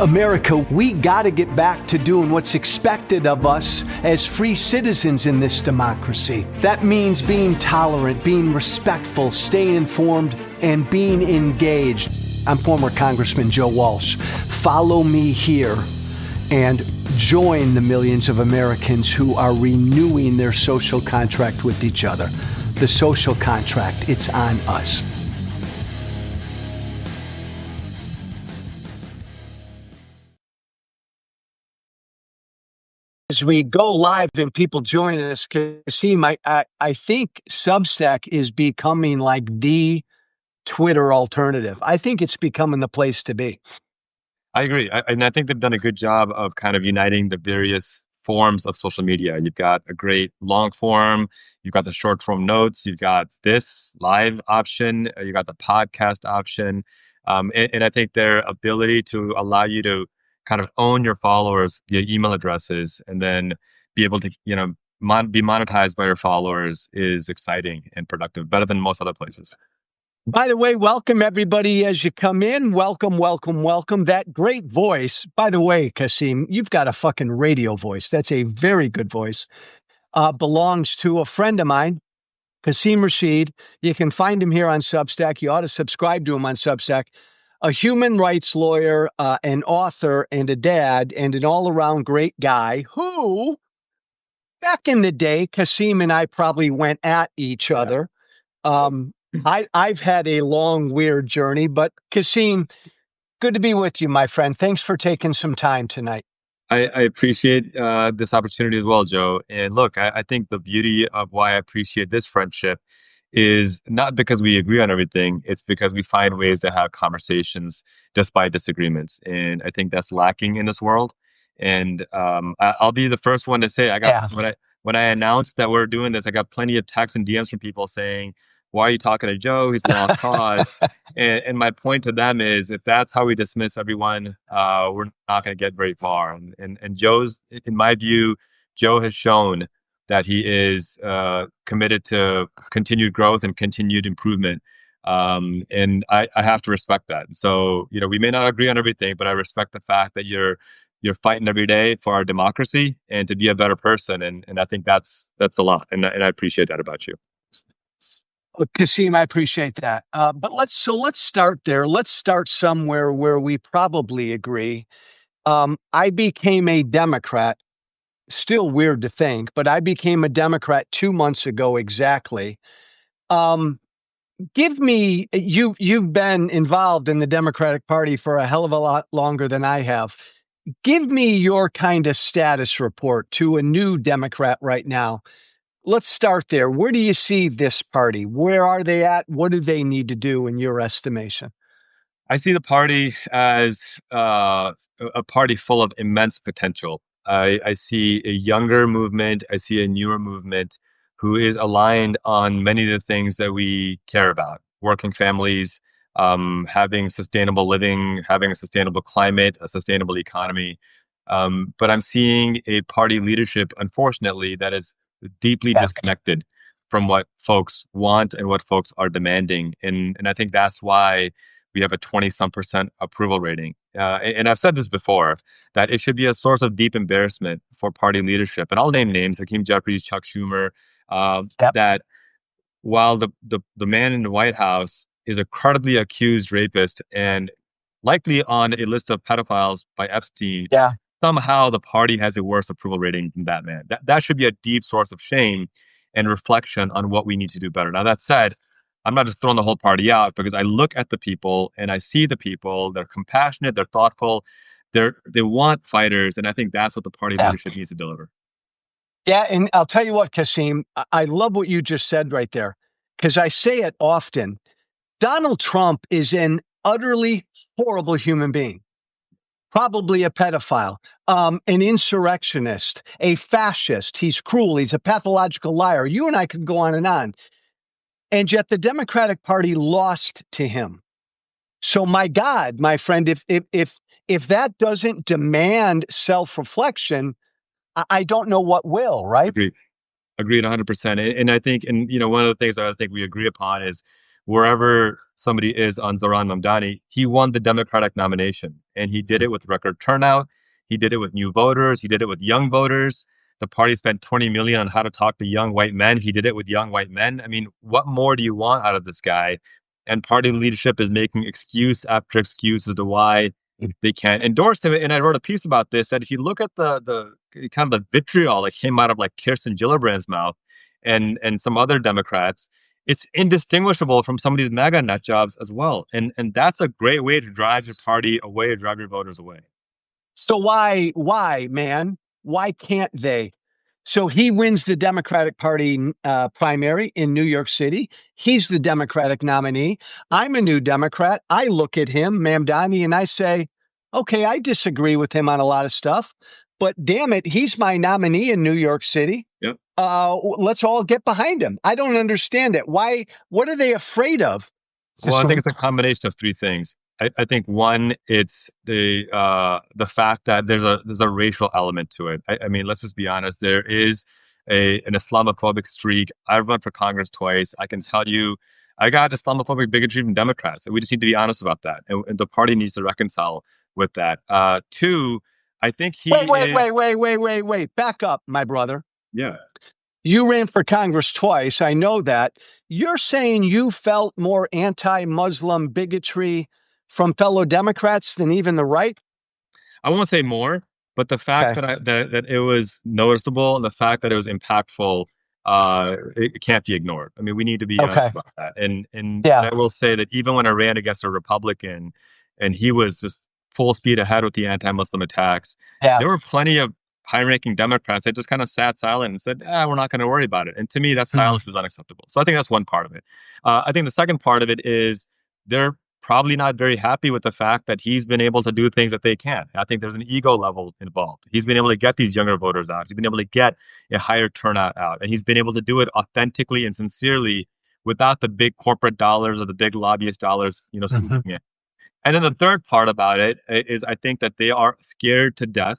America, we gotta get back to doing what's expected of us as free citizens in this democracy. That means being tolerant, being respectful, staying informed, and being engaged. I'm former Congressman Joe Walsh. Follow me here and join the millions of Americans who are renewing their social contract with each other. The social contract, it's on us. As we go live and people join us, Cassim, I think Substack is becoming like the Twitter alternative. I think it's becoming the place to be. I agree. And I think they've done a good job of kind of uniting the various forms of social media. You've got a great long form, you've got the short form notes, you've got this live option, you've got the podcast option. And I think their ability to allow you to kind of own your followers via email addresses and then be able to, be monetized by your followers is exciting and productive, better than most other places. By the way, welcome everybody as you come in. Welcome, welcome, welcome. That great voice. By the way, Cassim, you've got a fucking radio voice. That's a very good voice. Belongs to a friend of mine, Cassim Rashid. You can find him here on Substack. You ought to subscribe to him on Substack. A human rights lawyer, an author, and a dad, and an all-around great guy who, back in the day, Cassim and I probably went at each other. I've had a long, weird journey, but Cassim, good to be with you, my friend. Thanks for taking some time tonight. I appreciate this opportunity as well, Joe. And look, I think the beauty of why I appreciate this friendship is not because we agree on everything. It's because we find ways to have conversations despite disagreements. And I think that's lacking in this world. And I'll be the first one to say, when I announced that we're doing this, I got plenty of texts and DMs from people saying, why are you talking to Joe? He's lost cause. And my point to them is, if that's how we dismiss everyone, we're not going to get very far. And Joe's, in my view, Joe has shown that he is committed to continued growth and continued improvement. And I have to respect that. So, we may not agree on everything, but I respect the fact that you're fighting every day for our democracy and to be a better person. And I think that's a lot. And I appreciate that about you. Cassim, I appreciate that. But let's start there. Let's start somewhere where we probably agree. I became a Democrat. Still weird to think, but I became a Democrat 2 months ago exactly. Give me, you've been involved in the Democratic Party for a hell of a lot longer than I have. Give me your kind of status report to a new Democrat right now. Let's start there. Where do you see this party? Where are they at? What do they need to do in your estimation? I see the party as a party full of immense potential. I see a younger movement. I see a newer movement who is aligned on many of the things that we care about: working families, having sustainable living, having a sustainable climate, a sustainable economy. But I'm seeing a party leadership, unfortunately, that is deeply disconnected from what folks want and what folks are demanding. And I think that's why we have a 20-some% approval rating. And I've said this before, that it should be a source of deep embarrassment for party leadership. And I'll name names: Hakeem Jeffries, Chuck Schumer, that while the man in the White House is a credibly accused rapist and likely on a list of pedophiles by Epstein, somehow the party has a worse approval rating than that man. That should be a deep source of shame and reflection on what we need to do better. Now, that said, I'm not just throwing the whole party out, because I look at the people and I see the people. They're compassionate, they're thoughtful, they want fighters, and I think that's what the party leadership needs to deliver. Yeah, and I'll tell you what, Cassim, I love what you just said right there, because I say it often. Donald Trump is an utterly horrible human being. Probably a pedophile, an insurrectionist, a fascist. He's cruel. He's a pathological liar. You and I could go on. And yet the Democratic Party lost to him. So my God, my friend, if that doesn't demand self-reflection, I don't know what will, right? Agreed 100%. And I think, one of the things that I think we agree upon is wherever somebody is on Zoran Mamdani, he won the Democratic nomination. And he did it with record turnout. He did it with new voters. He did it with young voters. The party spent 20 million on how to talk to young white men. He did it with young white men. I mean, what more do you want out of this guy? And party leadership is making excuse after excuse as to why they can't endorse him. And I wrote a piece about this, that if you look at the kind of the vitriol that came out of like Kirsten Gillibrand's mouth and some other Democrats, it's indistinguishable from some of these MAGA nut jobs as well. And that's a great way to drive your party away or drive your voters away. So why, man? Why can't they? So he wins the Democratic Party primary in New York City. He's the Democratic nominee. I'm a new Democrat. I look at him, Mamdani, and I say, okay, I disagree with him on a lot of stuff, but damn it, he's my nominee in New York City. Yep. Let's all get behind him. I don't understand it. Why? What are they afraid of? Well, I think it's a combination of three things. I think one, it's the fact that there's a racial element to it. I mean, let's just be honest. There is an Islamophobic streak. I've run for Congress twice. I can tell you, I got Islamophobic bigotry from Democrats. We just need to be honest about that, and the party needs to reconcile with that. Two, I think Wait. Back up, my brother. Yeah. You ran for Congress twice. I know that. You're saying you felt more anti-Muslim bigotry from fellow Democrats than even the right? I won't say more, but the fact that it was noticeable and the fact that it was impactful, it can't be ignored. I mean, we need to be honest about that. And I will say that even when I ran against a Republican, and he was just full speed ahead with the anti-Muslim attacks, there were plenty of high-ranking Democrats that just kind of sat silent and said, we're not going to worry about it. And to me, that silence is unacceptable. So I think that's one part of it. I think the second part of it is they're probably not very happy with the fact that he's been able to do things that they can't. I think there's an ego level involved. He's been able to get these younger voters out. He's been able to get a higher turnout out. And he's been able to do it authentically and sincerely without the big corporate dollars or the big lobbyist dollars, swooping in. And then the third part about it is I think that they are scared to death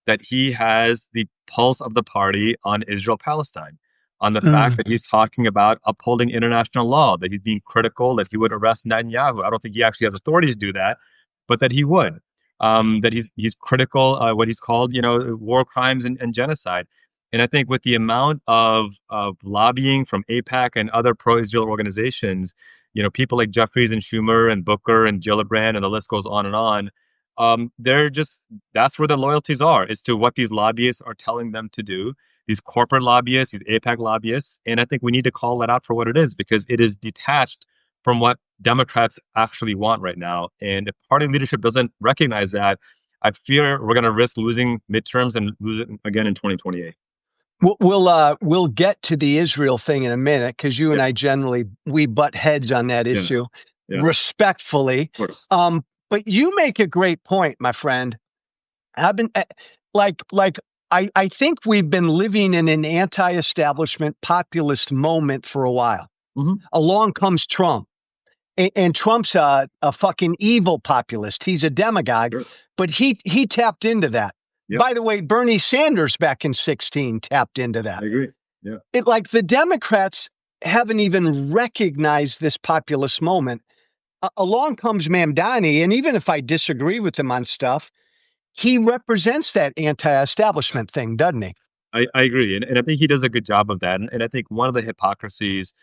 that he has the pulse of the party on Israel-Palestine, on the fact that he's talking about upholding international law, that he's being critical, that he would arrest Netanyahu. I don't think he actually has authority to do that, but that he would. That he's critical, what he's called, war crimes and genocide. And I think with the amount of lobbying from AIPAC and other pro-Israel organizations, people like Jeffries and Schumer and Booker and Gillibrand, and the list goes on and on. That's where the loyalties are, as to what these lobbyists are telling them to do, these corporate lobbyists, these AIPAC lobbyists. And I think we need to call that out for what it is, because it is detached from what Democrats actually want right now. And if party leadership doesn't recognize that, I fear we're going to risk losing midterms and lose it again in 2028. We'll get to the Israel thing in a minute, because you and I we butt heads on that issue respectfully. Of course. But you make a great point, my friend. I've been I think we've been living in an anti-establishment populist moment for a while. Along comes Trump. And Trump's a fucking evil populist. He's a demagogue, but he tapped into that. Yep. By the way, Bernie Sanders back in 2016 tapped into that. I agree. Yeah. The Democrats haven't even recognized this populist moment. Along comes Mamdani, and even if I disagree with him on stuff, he represents that anti-establishment thing, doesn't he? I agree. And I think he does a good job of that. And I think one of the hypocrisies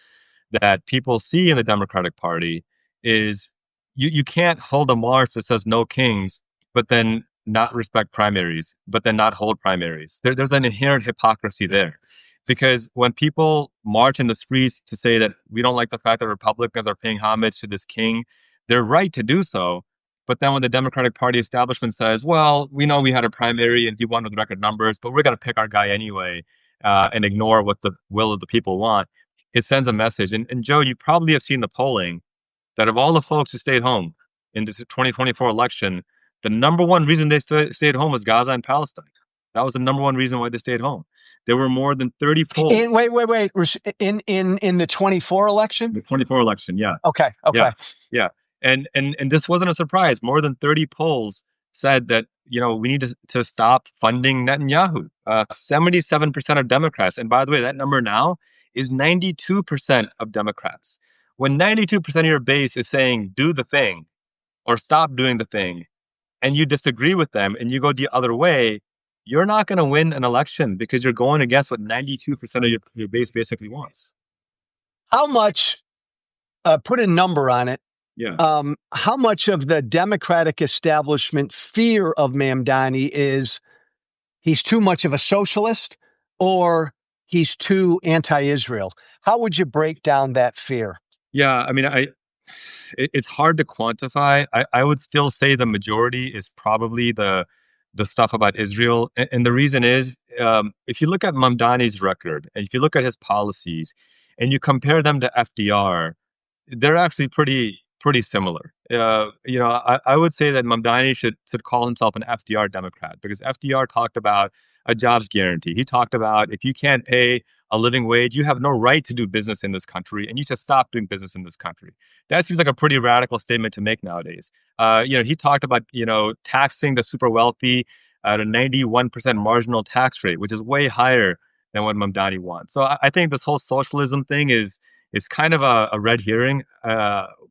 that people see in the Democratic Party is you can't hold a march that says no kings, but then not respect primaries, but then not hold primaries. There's an inherent hypocrisy there. Because when people march in the streets to say that we don't like the fact that Republicans are paying homage to this king, they're right to do so. But then when the Democratic Party establishment says, well, we know we had a primary and he won with record numbers, but we're going to pick our guy anyway and ignore what the will of the people want, it sends a message. And Joe, you probably have seen the polling that of all the folks who stayed home in this 2024 election, the number one reason they stayed home was Gaza and Palestine. That was the number one reason why they stayed home. There were more than 30 polls. Wait. In the 24 election? The 24 election, yeah. Okay. Yeah. And this wasn't a surprise. More than 30 polls said that, we need to stop funding Netanyahu. 77% of Democrats, and by the way, that number now is 92% of Democrats, When 92% of your base is saying, do the thing or stop doing the thing, and you disagree with them and you go the other way, you're not going to win an election because you're going against what 92% of your base basically wants. How much, put a number on it, Yeah. how much of the Democratic establishment fear of Mamdani is he's too much of a socialist or he's too anti-Israel? How would you break down that fear? Yeah. I mean, it's hard to quantify. I would still say the majority is probably the stuff about Israel. And the reason is, if you look at Mamdani's record and if you look at his policies and you compare them to FDR, they're actually pretty similar. I would say that Mamdani should call himself an FDR Democrat because FDR talked about a jobs guarantee. He talked about if you can't pay a living wage, you have no right to do business in this country, and you should stop doing business in this country. That seems like a pretty radical statement to make nowadays. He talked about taxing the super wealthy at a 91% marginal tax rate, which is way higher than what Mamdani wants. So I think this whole socialism thing is kind of a red herring,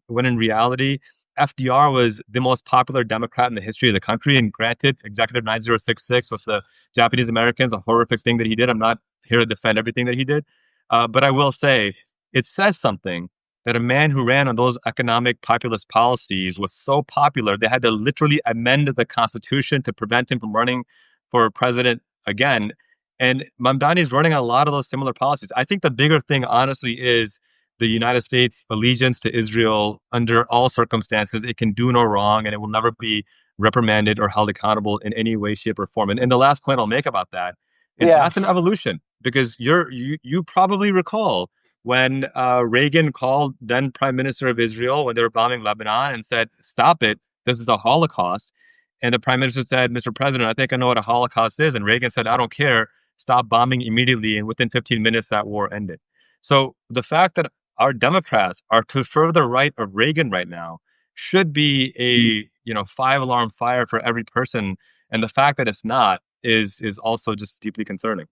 when in reality, FDR was the most popular Democrat in the history of the country. And granted, Executive 9066 with the Japanese Americans, a horrific thing that he did. I'm not here to defend everything that he did. But I will say it says something that a man who ran on those economic populist policies was so popular, they had to literally amend the Constitution to prevent him from running for president again. And Mamdani is running on a lot of those similar policies. I think the bigger thing, honestly, is the United States allegiance to Israel under all circumstances. It can do no wrong and it will never be reprimanded or held accountable in any way, shape, or form. And the last point I'll make about that is Yeah. that's an evolution because you probably recall when Reagan called then Prime Minister of Israel when they were bombing Lebanon and said, "Stop it! This is a Holocaust." And the Prime Minister said, "Mr. President, I think I know what a Holocaust is." And Reagan said, "I don't care. Stop bombing immediately." And within 15 minutes, that war ended. So the fact that our Democrats are to further right of Reagan right now should be a 5 alarm fire for every person, and the fact that it's not is also just deeply concerning.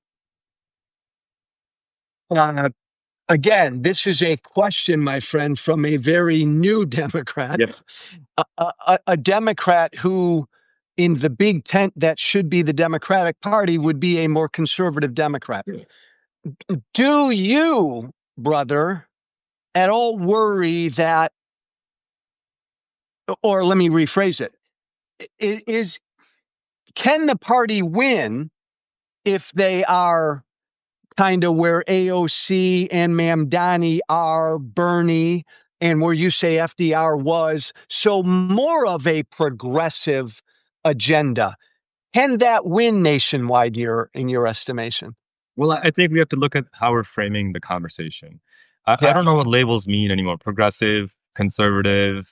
Uh, Again, this is a question, my friend, from a very new Democrat, Yep. a Democrat who, in the big tent that should be the Democratic Party, would be a more conservative Democrat. Do you, brother, at all worry that, or let me rephrase it, can the party win if they are kind of where AOC and Mamdani are, Bernie, and where you say FDR was, so more of a progressive agenda? Can that win nationwide in your estimation? Well, I think we have to look at how we're framing the conversation. I Yeah. don't know what labels mean anymore. Progressive, conservative,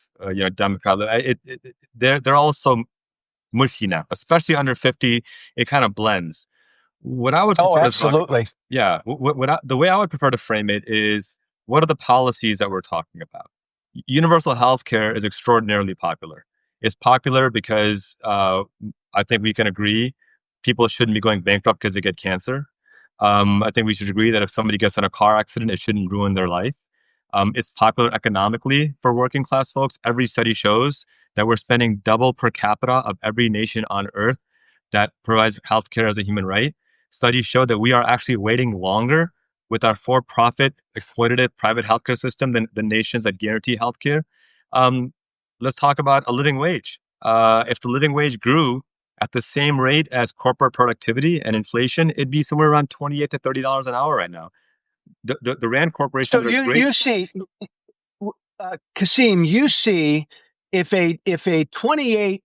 Democrat. They're all so mushy now, especially under 50. It kind of blends. What I would Oh, prefer to talk absolutely. Yeah, the way I would prefer to frame it is what are the policies that we're talking about? Universal health care is extraordinarily popular. It's popular because I think we can agree people shouldn't be going bankrupt because they get cancer. I think we should agree that if somebody gets in a car accident, it shouldn't ruin their life. It's popular economically for working class folks. Every study shows that we're spending double per capita of every nation on earth that provides healthcare as a human right. Studies show that we are actually waiting longer with our for-profit, exploitative private healthcare system than the nations that guarantee healthcare. Um, let's talk about a living wage. If the living wage grew at the same rate as corporate productivity and inflation, it'd be somewhere around $28 to $30 an hour right now. The Rand So corporations are great. you see, Cassim, you see, if a 28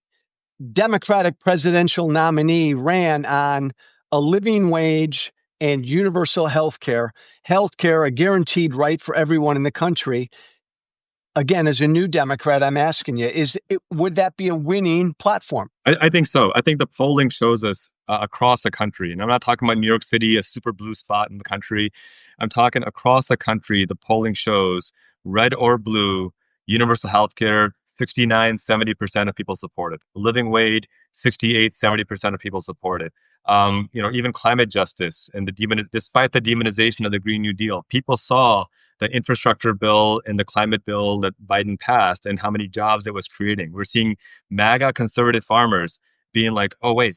Democratic presidential nominee ran on a living wage and universal healthcare, a guaranteed right for everyone in the country. Again, as a new Democrat, I'm asking you, would that be a winning platform? I think so. I think the polling shows us across the country, and I'm not talking about New York City, a super blue spot in the country. I'm talking across the country. The polling shows red or blue, universal health care, 69, 70% of people support it. Living wage, 68, 70% of people support it. Even climate justice and despite the demonization of the Green New Deal, people saw the infrastructure bill and the climate bill that Biden passed and how many jobs it was creating. We're seeing MAGA conservative farmers being like, oh, wait,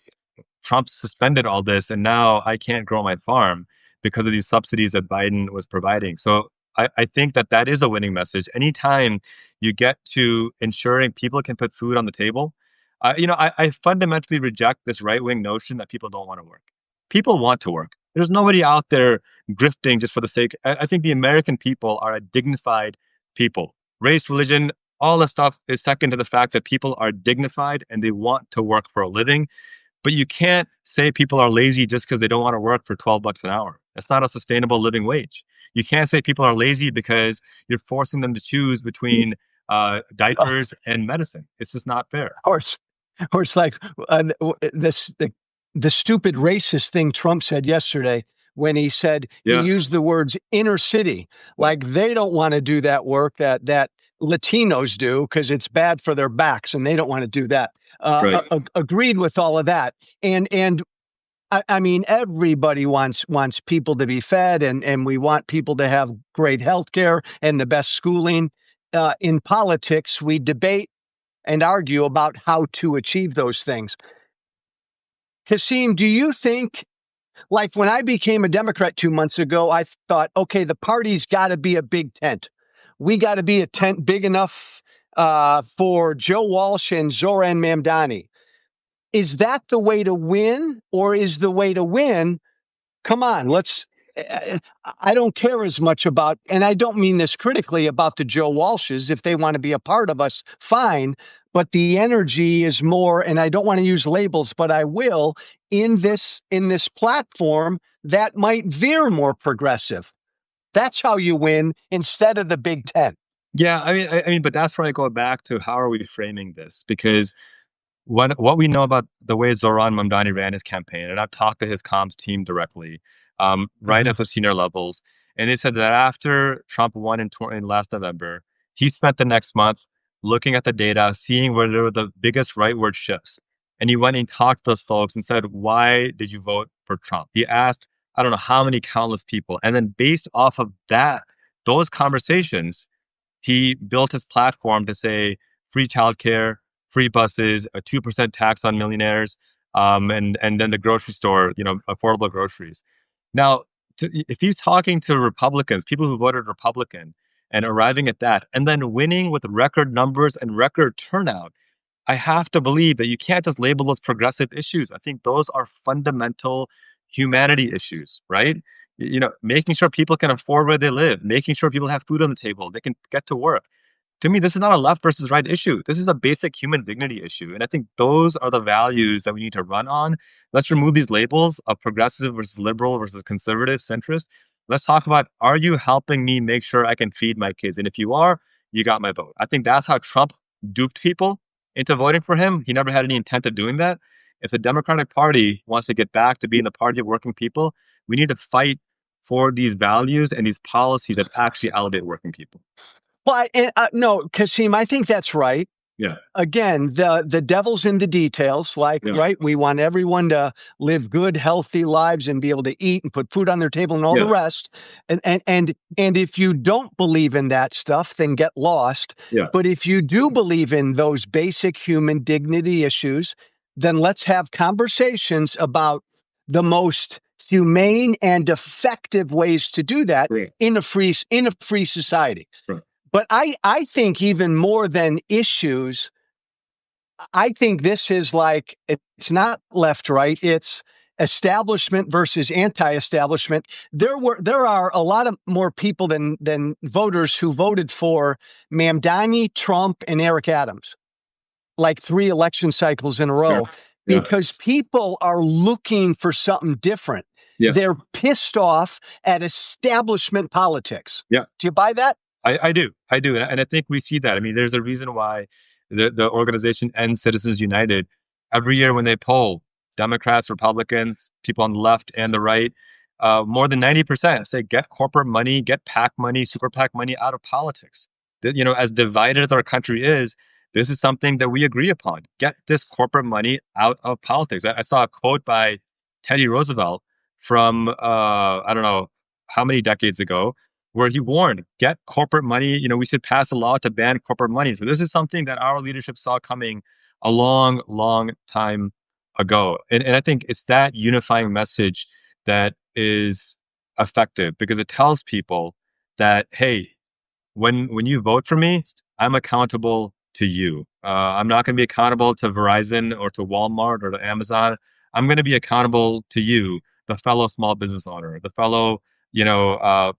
Trump suspended all this and now I can't grow my farm because of these subsidies that Biden was providing. So I think that that is a winning message. Anytime you get to ensuring people can put food on the table, I fundamentally reject this right-wing notion that people don't want to work. People want to work. There's nobody out there grifting just for the sake. I think the American people are a dignified people. Race, religion, all this stuff is second to the fact that people are dignified and they want to work for a living. But you can't say people are lazy just because they don't want to work for 12 bucks an hour. That's not a sustainable living wage. You can't say people are lazy because you're forcing them to choose between diapers and medicine. It's just not fair. Or it's like this the stupid racist thing Trump said yesterday when he said he Yeah. used the words inner city, like they don't want to do that work that Latinos do because it's bad for their backs and they don't want to do that. Right. Agreed with all of that, and I mean everybody wants people to be fed and we want people to have great health care and the best schooling. In politics, we debate and argue about how to achieve those things. Cassim, do you think, like when I became a Democrat 2 months ago, I thought, okay, the party's got to be a big tent. We got to be a tent big enough for Joe Walsh and Zoran Mamdani. Is that the way to win, or is the way to win? Come on, let's. I don't care as much about, and I don't mean this critically about the Joe Walshes. If they want to be a part of us, fine. But the energy is more, and I don't want to use labels, but I will in this platform that might veer more progressive. That's how you win instead of the Big Ten. Yeah, I mean, but that's where I go back to how are we framing this? Because what we know about the way Zoran Mamdani ran his campaign, and I've talked to his comms team directly, right Mhm. at the senior levels, and they said that after Trump won in last November, he spent the next month looking at the data, seeing where there were the biggest rightward shifts, and he went and talked to those folks and said, "Why did you vote for Trump?" He asked, I don't know how many countless people, and then based off of those conversations he built his platform to say free childcare, free buses, a 2% tax on millionaires, and then the grocery store, affordable groceries. Now, if he's talking to Republicans, people who voted Republican, and arriving at that, and then winning with record numbers and record turnout, I have to believe that you can't just label those progressive issues. I think those are fundamental humanity issues, right? Making sure people can afford where they live, making sure people have food on the table, they can get to work. To me, this is not a left versus right issue. This is a basic human dignity issue. And I think those are the values that we need to run on. Let's remove these labels of progressive versus liberal versus conservative, centrist. Let's talk about, are you helping me make sure I can feed my kids? And if you are, you got my vote. I think that's how Trump duped people into voting for him. He never had any intent of doing that. If the Democratic Party wants to get back to being the party of working people, we need to fight for these values and these policies that actually elevate working people. Well, no, Cassim, I think that's right. Yeah. Again, the devil's in the details. Like, Yeah. right, we want everyone to live good, healthy lives and be able to eat and put food on their table and all the Yeah. rest. And if you don't believe in that stuff, then get lost. Yeah. But if you do believe in those basic human dignity issues, then let's have conversations about the most humane and effective ways to do that Right. in a free society. Right. But I think even more than issues, I think this is like, it's not left, right. It's establishment versus anti-establishment. There are a lot of more people than voters who voted for Mamdani, Trump, and Eric Adams, like 3 election cycles in a row, Yeah. because people are looking for something different. Yeah. They're pissed off at establishment politics. Yeah. Do you buy that? I do. And I think we see that. I mean, there's a reason why the organization End Citizens United, every year when they poll Democrats, Republicans, people on the left and the right, more than 90% say get corporate money, get PAC money, super PAC money out of politics. As divided as our country is, this is something that we agree upon. Get this corporate money out of politics. I saw a quote by Teddy Roosevelt from, I don't know how many decades ago, where he warned, get corporate money. We should pass a law to ban corporate money. So this is something that our leadership saw coming a long, long time ago. And I think it's that unifying message that is effective because it tells people that, hey, when you vote for me, I'm accountable to you. I'm not going to be accountable to Verizon or to Walmart or to Amazon. I'm going to be accountable to you, the fellow small business owner, the fellow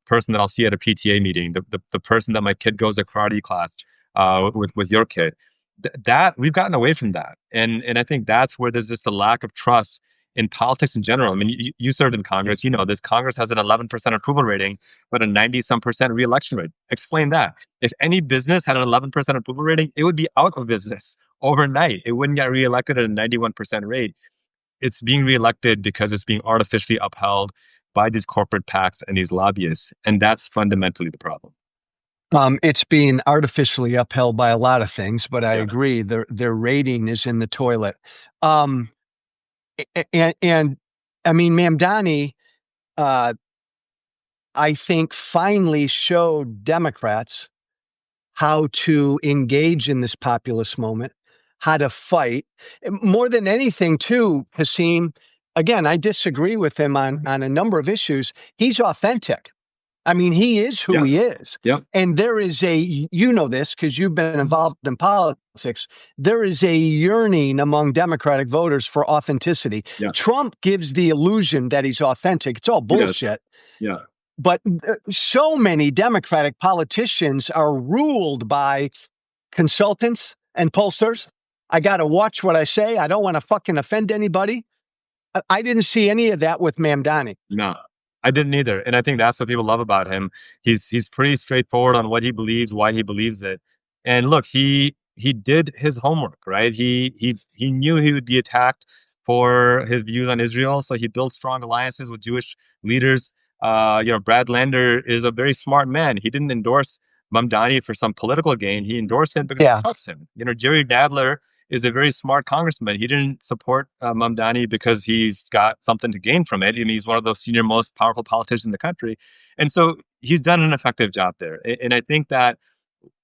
person that I'll see at a PTA meeting, the person that my kid goes to karate class with your kid. That we've gotten away from that, and I think that's where there's just a lack of trust in politics in general. I mean, you served in Congress. This Congress has an 11% approval rating, but a 90-some% reelection rate. Explain that. If any business had an 11% approval rating, it would be out of business overnight. It wouldn't get reelected at a 91% rate. It's being reelected because it's being artificially upheld by these corporate PACs and these lobbyists. And that's fundamentally the problem. It's being artificially upheld by a lot of things, but I Yeah. agree their rating is in the toilet. And I mean, Mamdani, I think finally showed Democrats how to engage in this populist moment, how to fight. More than anything, too, Cassim, again, I disagree with him on a number of issues. He's authentic. I mean, he is who he is. Yeah. And there is this because you've been involved in politics, there is a yearning among Democratic voters for authenticity. Yeah. Trump gives the illusion that he's authentic. It's all bullshit. Yeah. But so many Democratic politicians are ruled by consultants and pollsters. I got to watch what I say. I don't want to fucking offend anybody. I didn't see any of that with Mamdani. No, I didn't either. And I think that's what people love about him. He's pretty straightforward on what he believes, why he believes it. And look, he did his homework, right? He knew he would be attacked for his views on Israel, so he built strong alliances with Jewish leaders. Brad Lander is a very smart man. He didn't endorse Mamdani for some political gain. He endorsed him because he trusts him. Jerry Nadler is a very smart congressman. He didn't support Mamdani because he's got something to gain from it. I mean, he's one of the senior, most powerful politicians in the country. And so he's done an effective job there. And I think that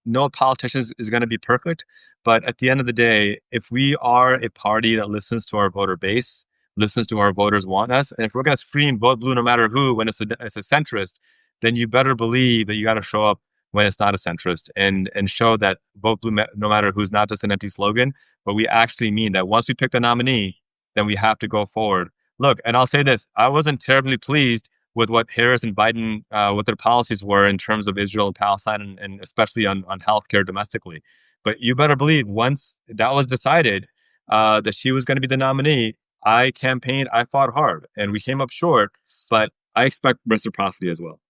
no politician is going to be perfect. But at the end of the day, if we are a party that listens to our voter base, listens to our voters want us, and if we're going to scream vote blue no matter who when it's a centrist, then you better believe that you got to show up when it's not a centrist and show that vote blue no matter who's not just an empty slogan, but we actually mean that once we pick the nominee, then we have to go forward. Look, and I'll say this, I wasn't terribly pleased with what Harris and Biden, what their policies were in terms of Israel and Palestine, and especially on healthcare domestically. But you better believe once that was decided that she was going to be the nominee, I campaigned, I fought hard, and we came up short, but I expect reciprocity as well.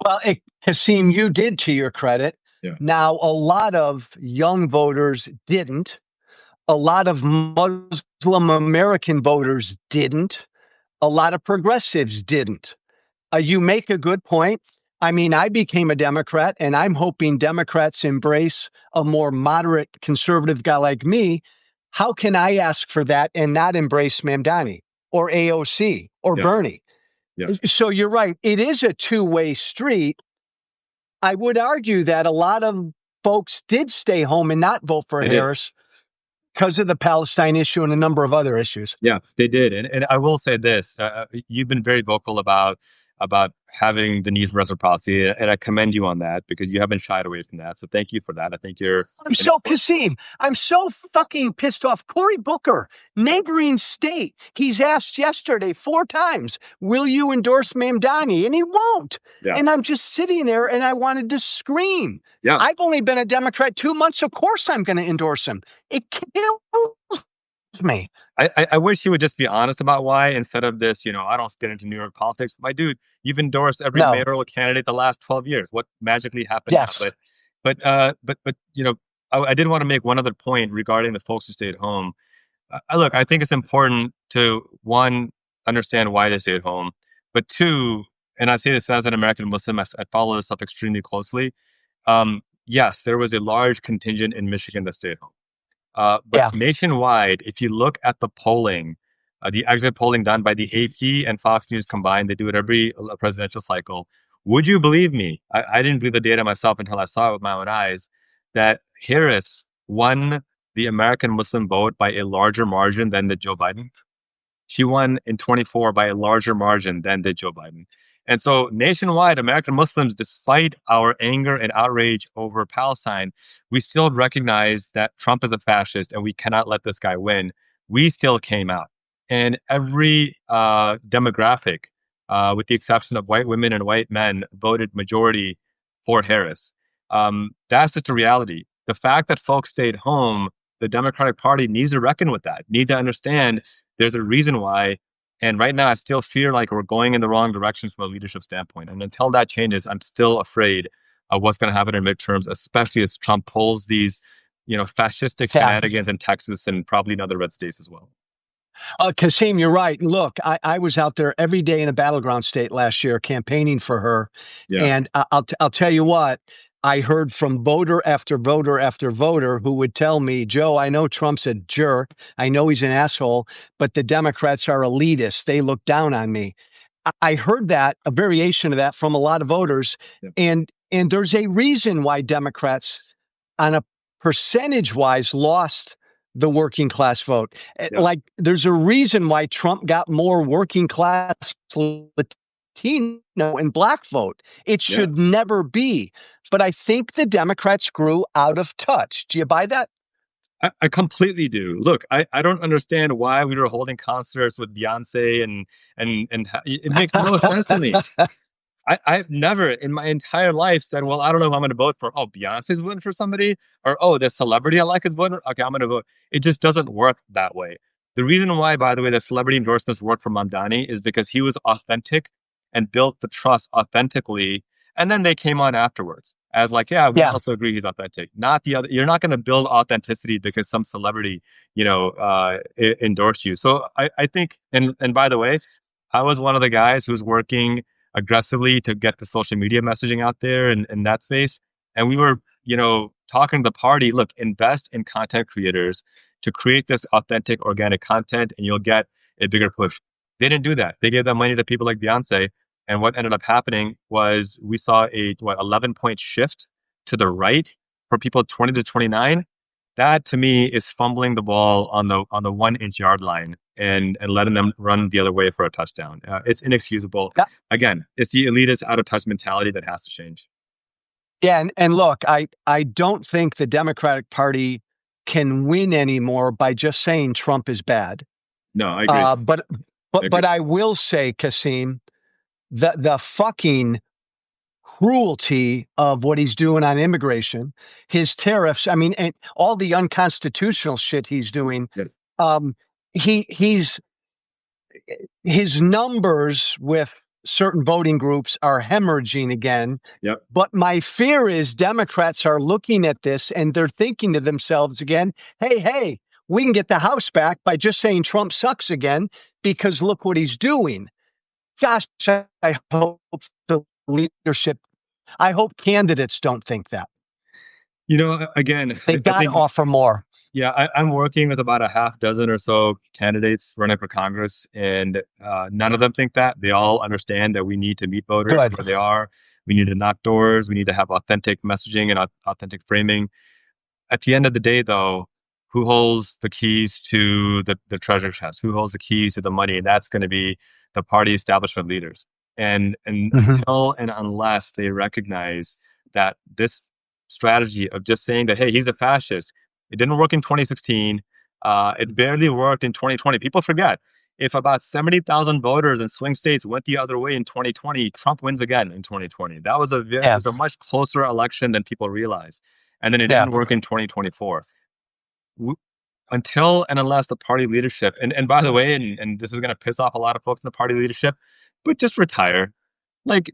Well, Cassim, you did, to your credit. Yeah. Now, a lot of young voters didn't. A lot of Muslim American voters didn't. A lot of progressives didn't. You make a good point. I mean, I became a Democrat, and I'm hoping Democrats embrace a more moderate conservative guy like me. How can I ask for that and not embrace Mamdani or AOC or Bernie? Yeah. So you're right. It is a two-way street. I would argue that a lot of folks did stay home and not vote for Harris because of the Palestine issue and a number of other issues. Yeah, they did. And I will say this, you've been very vocal about having the need for reciprocity, and I commend you on that because you haven't shied away from that. So thank you for that. I think you're... Cassim, I'm so fucking pissed off. Cory Booker, neighboring state, he's asked yesterday 4 times, will you endorse Mamdani? And he won't. Yeah. And I'm just sitting there and I wanted to scream. Yeah. I've only been a Democrat 2 months. Of course I'm going to endorse him. It kills me. I wish he would just be honest about why instead of this, I don't get into New York politics. My dude, you've endorsed every mayoral candidate the last 12 years. What magically happened? Yes. Now? But I did want to make one other point regarding the folks who stayed home. Look, I think it's important to, one, understand why they stayed home, but two, and I say this as an American Muslim, I follow this stuff extremely closely. Yes, there was a large contingent in Michigan that stayed home. But nationwide, if you look at the polling, the exit polling done by the AP and Fox News combined, they do it every presidential cycle. Would you believe me? I didn't believe the data myself until I saw it with my own eyes that Harris won the American Muslim vote by a larger margin than did Joe Biden. She won in 24 by a larger margin than did Joe Biden. And so, nationwide, American Muslims, despite our anger and outrage over Palestine, we still recognize that Trump is a fascist and we cannot let this guy win. We still came out. And every demographic, with the exception of white women and white men, voted majority for Harris. That's just a reality. The fact that folks stayed home, the Democratic Party needs to reckon with that, need to understand there's a reason why. And right now, I still feel like we're going in the wrong direction from a leadership standpoint. And until that changes, I'm still afraid of what's going to happen in midterms, especially as Trump pulls these, fascistic Yeah. shenanigans in Texas and probably in other red states as well. Cassim, you're right. Look, I was out there every day in a battleground state last year campaigning for her. Yeah. And I'll tell you what, I heard from voter after voter after voter who would tell me, Joe, I know Trump's a jerk. I know he's an asshole, but the Democrats are elitists. They look down on me. I heard that, a variation of that from a lot of voters. Yeah. And there's a reason why Democrats, on a percentage wise, lost the working class vote. Yeah. Like, there's a reason why Trump got more working class Latino and black vote. It should never be. But I think the Democrats grew out of touch. Do you buy that? I completely do. Look, I don't understand why we were holding concerts with Beyonce and it makes no sense to me. I've never in my entire life said, well, I don't know who I'm going to vote for. Oh, Beyonce's voting for somebody? Or, oh, the celebrity I like is voting? Okay, I'm going to vote. It just doesn't work that way. The reason why, by the way, the celebrity endorsements worked for Mamdani is because he was authentic and built the trust authentically. And then they came on afterwards as like, yeah, we also agree he's authentic. Not the other. You're not going to build authenticity because some celebrity, endorsed you. So I think, and by the way, I was one of the guys who's working aggressively to get the social media messaging out there in that space. And we were, talking to the party, look, invest in content creators to create this authentic, organic content, and you'll get a bigger push. They didn't do that. They gave that money to people like Beyonce. And what ended up happening was we saw a 11-point shift to the right for people 20 to 29. That to me is fumbling the ball on the 1 inch yard line and letting them run the other way for a touchdown. It's inexcusable. Yeah. Again, it's the elitist out of touch mentality that has to change. Yeah, and look, I don't think the Democratic Party can win anymore by just saying Trump is bad. No, I agree. But I will say, Cassim, the fucking cruelty of what he's doing on immigration, his tariffs, I mean, and all the unconstitutional shit he's doing. Yeah. His numbers with certain voting groups are hemorrhaging again. Yep. But my fear is Democrats are looking at this and they're thinking to themselves again, hey, we can get the House back by just saying Trump sucks again, because look what he's doing. Gosh, I hope the leadership, I hope candidates don't think that. Again, They got to offer more. Yeah, I'm working with about a half dozen or so candidates running for Congress, and none of them think that. They all understand that we need to meet voters where they are. We need to knock doors. We need to have authentic messaging and authentic framing. At the end of the day, though, who holds the keys to the treasure chest? Who holds the keys to the money? And that's going to be the party establishment leaders. And until and unless they recognize that this strategy of just saying that, hey, he's a fascist, it didn't work in 2016. It barely worked in 2020. People forget, if about 70,000 voters in swing states went the other way in 2020, Trump wins again in 2020. That was it was a much closer election than people realize. And then it didn't work in 2024. Until and unless the party leadership, and by the way, and this is going to piss off a lot of folks in the party leadership, but just retire. Like,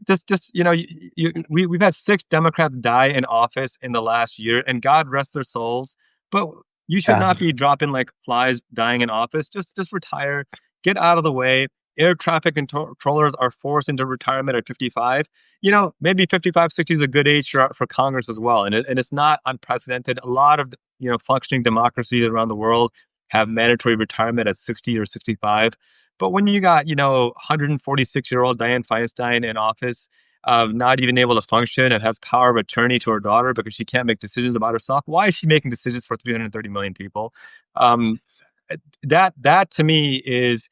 we've had 6 Democrats die in office in the last year, and God rest their souls. But you should not be dropping like flies dying in office. Just retire, get out of the way. Air traffic controllers are forced into retirement at 55. Maybe 55, 60 is a good age for Congress as well. And it's not unprecedented. A lot of, functioning democracies around the world have mandatory retirement at 60 or 65. But when you got, 146-year-old Dianne Feinstein in office, not even able to function and has power of attorney to her daughter because she can't make decisions about herself. Why is she making decisions for 330 million people? Um, that to me is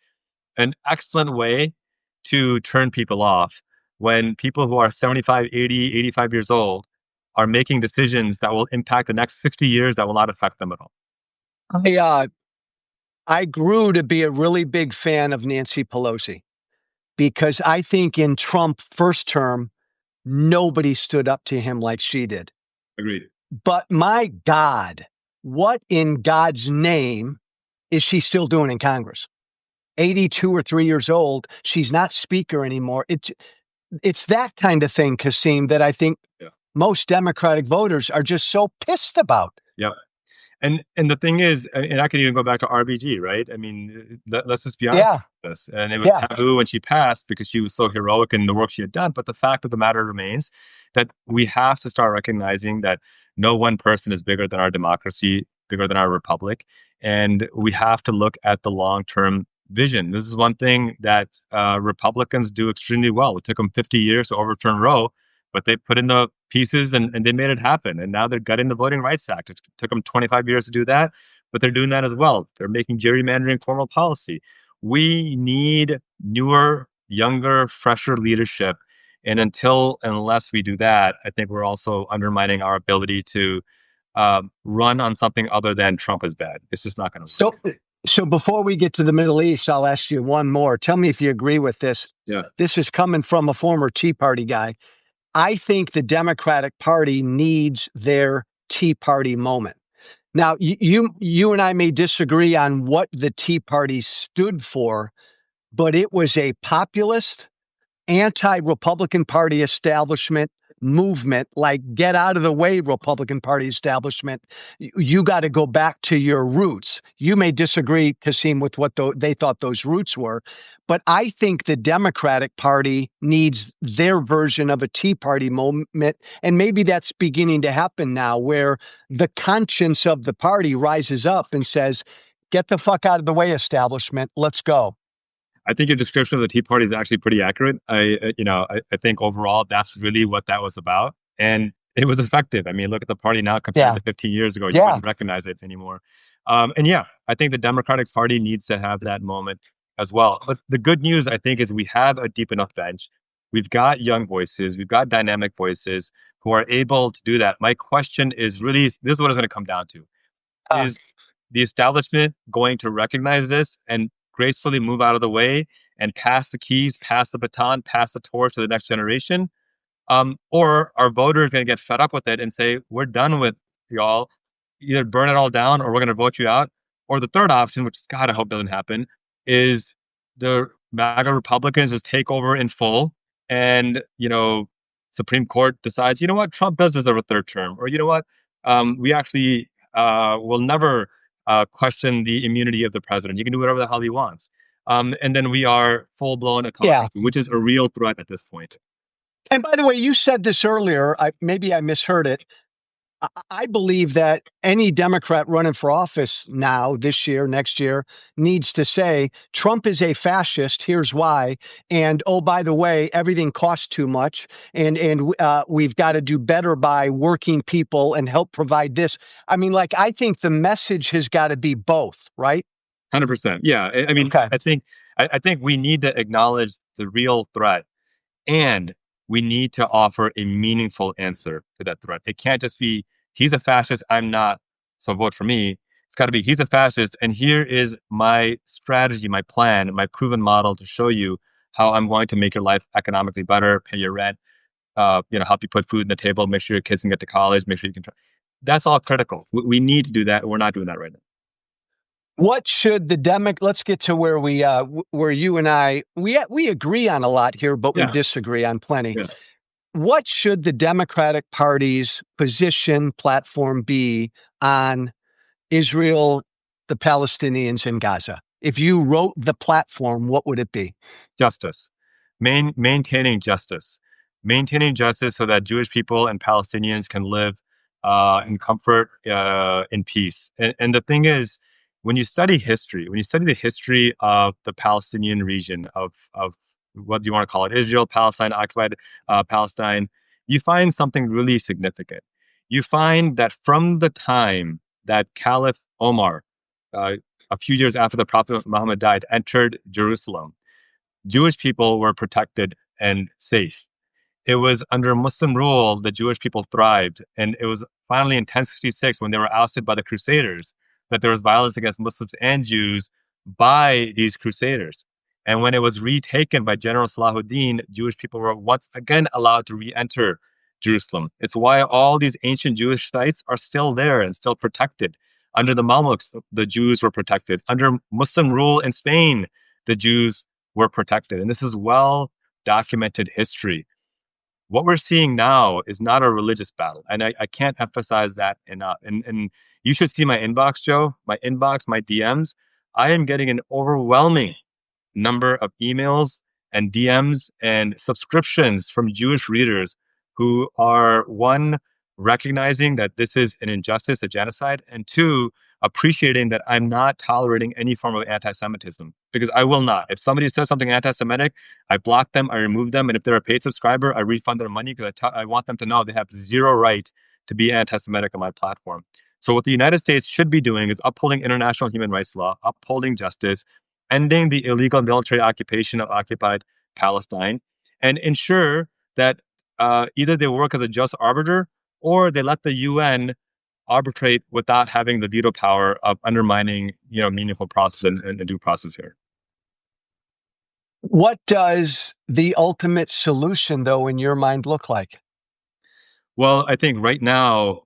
an excellent way to turn people off when people who are 75, 80, 85 years old are making decisions that will impact the next 60 years that will not affect them at all. I grew to be a really big fan of Nancy Pelosi because I think in Trump first term, nobody stood up to him like she did. Agreed. But my God, what in God's name is she still doing in Congress? 82 or 3 years old. She's not speaker anymore. It's that kind of thing, Cassim, that I think most Democratic voters are just so pissed about. Yep. And the thing is, and I can even go back to RBG, right? I mean, let's just be honest with this. And it was taboo when she passed because she was so heroic in the work she had done. But the fact of the matter remains that we have to start recognizing that no one person is bigger than our democracy, bigger than our republic. And we have to look at the long-term vision. This is one thing that Republicans do extremely well. It took them 50 years to overturn Roe, but they put in the pieces and they made it happen. And now they're gutting the Voting Rights Act. It took them 25 years to do that, but they're doing that as well. They're making gerrymandering formal policy. We need newer, younger, fresher leadership. And unless we do that, I think we're also undermining our ability to run on something other than Trump is bad. It's just not going to work. So before we get to the Middle East, I'll ask you one more. Tell me if you agree with this. Yeah. This is coming from a former Tea Party guy. I think the Democratic Party needs their Tea Party moment. Now, you and I may disagree on what the Tea Party stood for, but it was a populist, anti-Republican Party establishment movement, like get out of the way, Republican Party establishment. You got to go back to your roots. You may disagree, Cassim, with what they thought those roots were, but I think the Democratic Party needs their version of a Tea Party moment, and maybe that's beginning to happen now, where the conscience of the party rises up and says, get the fuck out of the way, establishment, let's go. I think your description of the Tea Party is actually pretty accurate. I think overall that's really what that was about, and it was effective. I mean, look at the party now compared to 15 years ago. You wouldn't recognize it anymore. I think the Democratic Party needs to have that moment as well. But the good news, I think, is we have a deep enough bench. We've got young voices. We've got dynamic voices who are able to do that. My question is really, this is what it's going to come down to. Is the establishment going to recognize this and gracefully move out of the way and pass the keys, pass the baton, pass the torch to the next generation? Or are voters going to get fed up with it and say, we're done with y'all, either burn it all down or we're going to vote you out? Or the third option, which God, I hope doesn't happen, is the MAGA Republicans just take over in full and, Supreme Court decides, you know what, Trump does deserve a third term. Or, you know what, we actually will never question the immunity of the president. He can do whatever the hell he wants. And then we are full-blown autocracy, which is a real threat at this point. And by the way, you said this earlier. Maybe I misheard it. I believe that any Democrat running for office now, this year, next year, needs to say, Trump is a fascist, here's why. And, oh, by the way, everything costs too much. And we've got to do better by working people and help provide this. I mean, I think the message has got to be both, right? 100%. Yeah. I mean, okay. I think we need to acknowledge the real threat, and we need to offer a meaningful answer to that threat. It can't just be, he's a fascist, I'm not, so vote for me. It's got to be, he's a fascist, and here is my strategy, my plan, my proven model to show you how I'm going to make your life economically better, pay your rent, help you put food on the table, make sure your kids can get to college, make sure you can. That's all critical. We need to do that. We're not doing that right now. What should the let's get to where where you and I, we agree on a lot here, but we disagree on plenty. Yeah. What should the Democratic Party's position platform be on Israel, the Palestinians, and Gaza? If you wrote the platform, what would it be? Justice. Maintaining justice. Maintaining justice so that Jewish people and Palestinians can live in comfort, in peace. And the thing is, when you study history, when you study the history of the Palestinian region, of what do you want to call it, Israel, Palestine, occupied Palestine, you find something really significant. You find that from the time that Caliph Omar, uh, a few years after the Prophet Muhammad died, entered Jerusalem, Jewish people were protected and safe. It was under Muslim rule that Jewish people thrived. And it was finally in 1066, when they were ousted by the Crusaders, that there was violence against Muslims and Jews by these Crusaders. And when it was retaken by General Salahuddin, Jewish people were once again allowed to re-enter Jerusalem. It's why all these ancient Jewish sites are still there and still protected. Under the Mamluks, the Jews were protected. Under Muslim rule in Spain, the Jews were protected. And this is well documented history. What we're seeing now is not a religious battle. And I can't emphasize that enough. And you should see my inbox, Joe, my inbox, my DMs. I am getting an overwhelming number of emails and DMs and subscriptions from Jewish readers who are, one, recognizing that this is an injustice, a genocide, and two, appreciating that I'm not tolerating any form of anti-Semitism, because I will not. If somebody says something anti-Semitic, I block them, I remove them, and if they're a paid subscriber, I refund their money, because I want them to know they have zero right to be anti-Semitic on my platform. So what the United States should be doing is upholding international human rights law, upholding justice, ending the illegal military occupation of occupied Palestine, and ensure that either they work as a just arbiter or they let the UN arbitrate without having the veto power of undermining, meaningful process and due process here. What does the ultimate solution, though, in your mind look like? Well, I think right now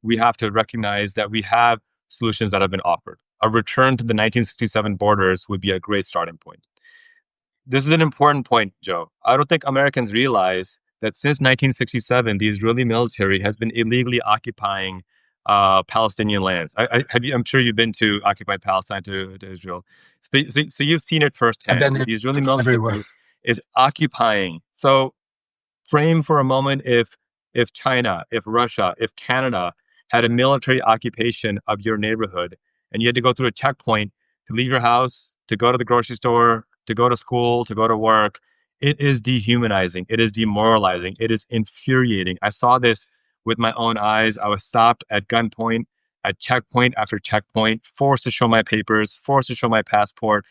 we have to recognize that we have solutions that have been offered. A return to the 1967 borders would be a great starting point. This is an important point, Joe. I don't think Americans realize that since 1967, the Israeli military has been illegally occupying Palestinian lands. I'm sure you've been to occupied Palestine, to Israel. So you've seen it I've firsthand. been The Israeli military everywhere. is occupying. So frame for a moment, if China, if Russia, if Canada had a military occupation of your neighborhood, and you had to go through a checkpoint to leave your house, to go to the grocery store, to go to school, to go to work, it is dehumanizing. It is demoralizing. It is infuriating. I saw this with my own eyes. I was stopped at gunpoint, at checkpoint after checkpoint, forced to show my papers, forced to show my passport,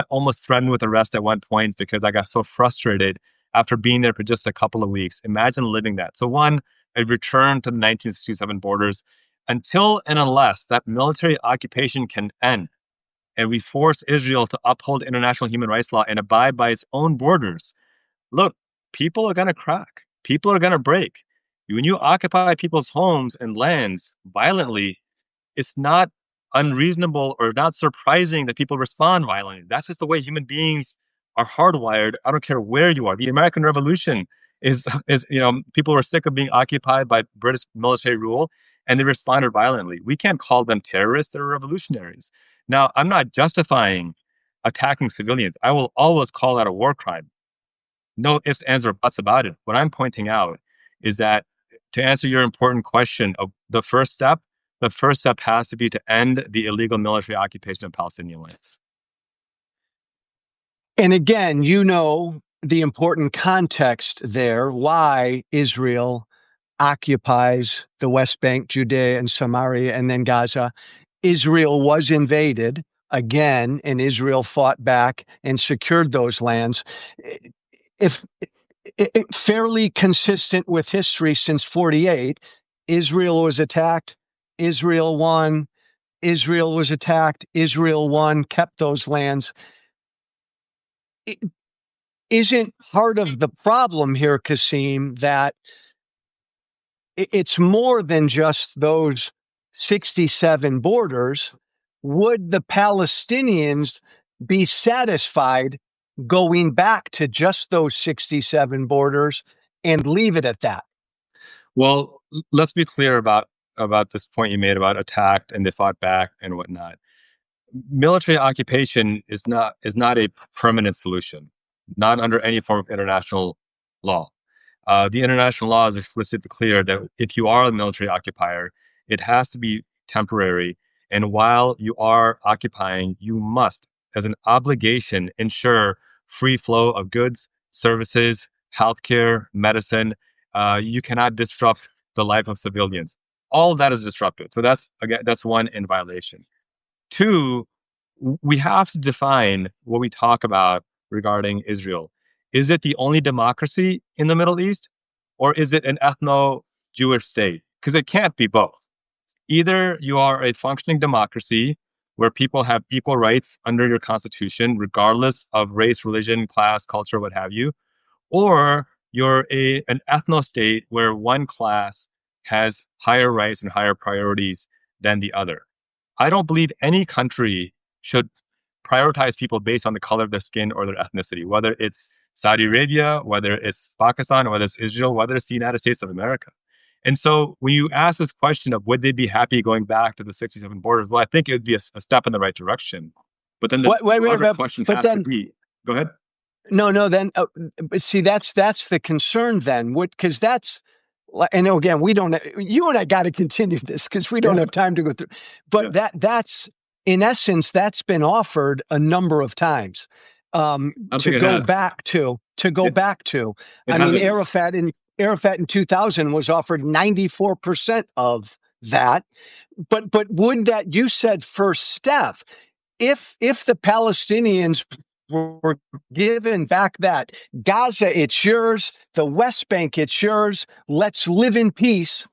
almost threatened with arrest at one point because I got so frustrated after being there for just a couple of weeks. Imagine living that. So one, a return to the 1967 borders until and unless that military occupation can end and we force Israel to uphold international human rights law and abide by its own borders. Look, people are going to crack. People are going to break. When you occupy people's homes and lands violently, it's not unreasonable or not surprising that people respond violently. That's just the way human beings are hardwired. I don't care where you are. The American Revolution is people were sick of being occupied by British military rule and they responded violently. We can't call them terrorists, they're revolutionaries. Now, I'm not justifying attacking civilians. I will always call that a war crime. No ifs, ands, or buts about it. What I'm pointing out is that to answer your important question of the first step has to be to end the illegal military occupation of Palestinian lands. And again, the important context there, why Israel occupies the West Bank, Judea and Samaria, and then Gaza. Israel was invaded again, and Israel fought back and secured those lands. If fairly consistent with history since 48, Israel was attacked, Israel won, Israel was attacked, Israel won, kept those lands. It isn't part of the problem here, Cassim, that it's more than just those 67 borders. Would the Palestinians be satisfied going back to just those 67 borders and leave it at that? Well, let's be clear about this point you made about attacked and they fought back and whatnot. Military occupation is not a permanent solution, not under any form of international law. The international law is explicitly clear that if you are a military occupier, it has to be temporary. And while you are occupying, you must, as an obligation, ensure free flow of goods, services, healthcare, medicine. You cannot disrupt the life of civilians. All of that is disrupted. So that's, again, that's one, in violation. Two, we have to define what we talk about regarding Israel. Is it the only democracy in the Middle East, or is it an ethno-Jewish state? Because it can't be both. Either you are a functioning democracy where people have equal rights under your constitution, regardless of race, religion, class, culture, what have you, or you're an ethno state where one class has higher rights and higher priorities than the other. I don't believe any country should prioritize people based on the color of their skin or their ethnicity, whether it's Saudi Arabia, whether it's Pakistan, whether it's Israel, whether it's the United States of America. And so when you ask this question of would they be happy going back to the 67 borders, well, I think it would be a step in the right direction. But then the other question has to be, go ahead. No, then see, that's the concern then, because that's, and again, we don't, you and I got to continue this because we don't have time to go through, but that's, in essence, that's been offered a number of times to go back to. I mean, Arafat in 2000 was offered 94% of that, but would that, you said first step, if the Palestinians were given back that Gaza, it's yours, the West Bank, it's yours, let's live in peace,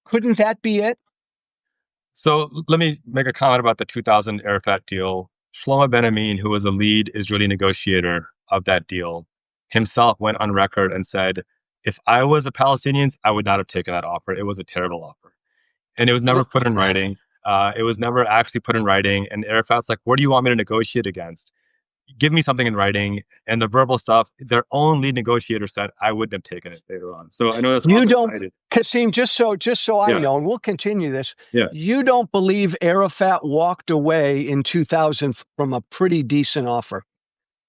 couldn't that be it? So let me make a comment about the 2000 Arafat deal. Shlomo Ben Amin, who was a lead Israeli negotiator of that deal, himself went on record and said, if I was a Palestinian, I would not have taken that offer. It was a terrible offer. And it was never put in writing. It was never actually put in writing. And Arafat's like, what do you want me to negotiate against? Give me something in writing. And the verbal stuff, their own lead negotiator said, I wouldn't have taken it later on. So I know that's you don't, Cassim, just so I know, and we'll continue this. You don't believe Arafat walked away in 2000 from a pretty decent offer?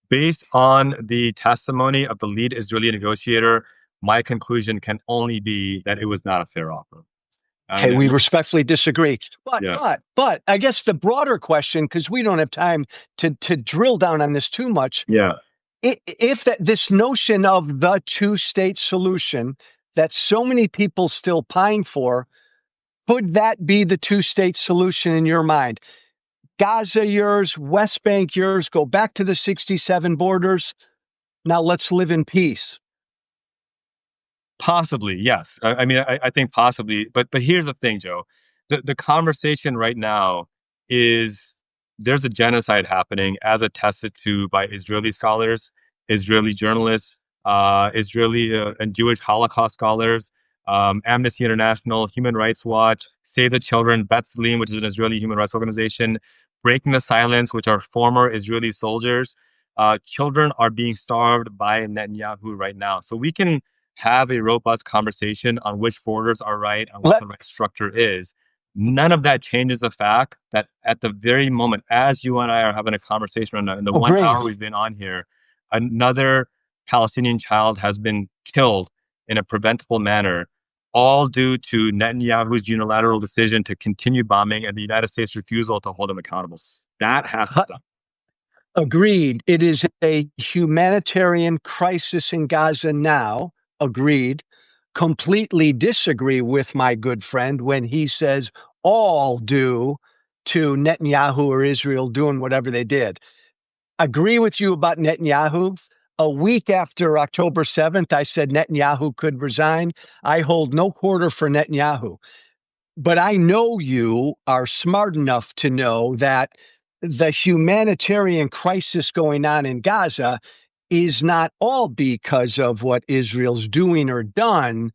Based on the testimony of the lead Israeli negotiator, my conclusion can only be that it was not a fair offer. Okay, we respectfully disagree. But I guess the broader question, because we don't have time to drill down on this too much. If this notion of the two-state solution that so many people still pine for, could that be the two-state solution in your mind? Gaza yours, West Bank yours, go back to the 67 borders. Now let's live in peace. Possibly, yes. I mean, I think possibly. But here's the thing, Joe. The conversation right now is there's a genocide happening as attested to by Israeli scholars, Israeli journalists, Israeli and Jewish Holocaust scholars, Amnesty International, Human Rights Watch, Save the Children, B'Tselem, which is an Israeli human rights organization, Breaking the Silence, which are former Israeli soldiers. Children are being starved by Netanyahu right now. So we can have a robust conversation on which borders are right and what the right structure is. None of that changes the fact that at the very moment, as you and I are having a conversation right now, in the 1 hour we've been on here, another Palestinian child has been killed in a preventable manner, all due to Netanyahu's unilateral decision to continue bombing and the United States' refusal to hold him accountable. That has to stop. Agreed. It is a humanitarian crisis in Gaza now. Agreed. Completely disagree with my good friend when he says all due to Netanyahu or Israel doing whatever they did. Agree with you about Netanyahu. A week after October 7th, I said Netanyahu could resign. I hold no quarter for Netanyahu. But I know you are smart enough to know that the humanitarian crisis going on in Gaza is not all because of what Israel's doing or done.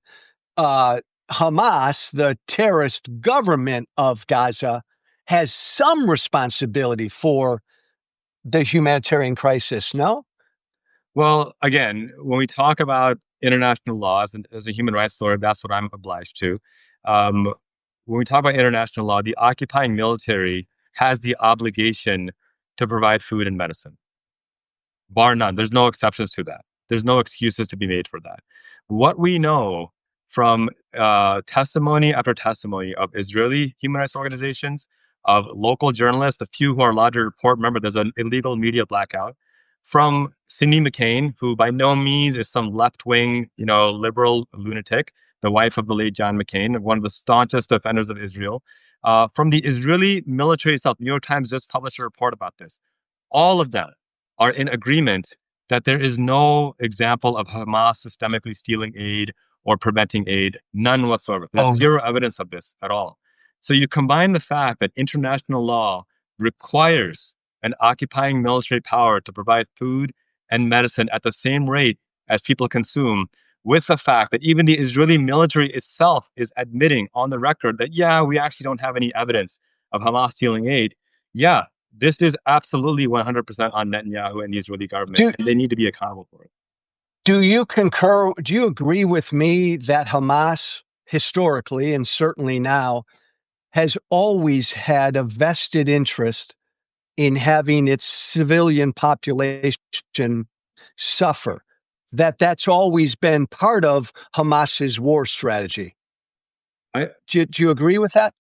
Hamas, the terrorist government of Gaza, has some responsibility for the humanitarian crisis, no? Well, again, when we talk about international laws, and as a human rights lawyer, that's what I'm obliged to. When we talk about international law, the occupying military has the obligation to provide food and medicine. Bar none. There's no exceptions to that. There's no excuses to be made for that. What we know from testimony after testimony of Israeli human rights organizations, of local journalists, a few who are allowed to report, remember, there's an illegal media blackout, from Cindy McCain, who by no means is some left-wing, liberal lunatic, the wife of the late John McCain, one of the staunchest defenders of Israel, from the Israeli military itself. New York Times just published a report about this. All of them are in agreement that there is no example of Hamas systemically stealing aid or preventing aid, none whatsoever. There's zero evidence of this at all. So you combine the fact that international law requires an occupying military power to provide food and medicine at the same rate as people consume, with the fact that even the Israeli military itself is admitting on the record that, yeah, we actually don't have any evidence of Hamas stealing aid. Yeah, this is absolutely 100% on Netanyahu and the Israeli government, and they need to be accountable for it. Do you concur? Do you agree with me that Hamas, historically and certainly now, has always had a vested interest in having its civilian population suffer? That's always been part of Hamas's war strategy. Do you agree with that?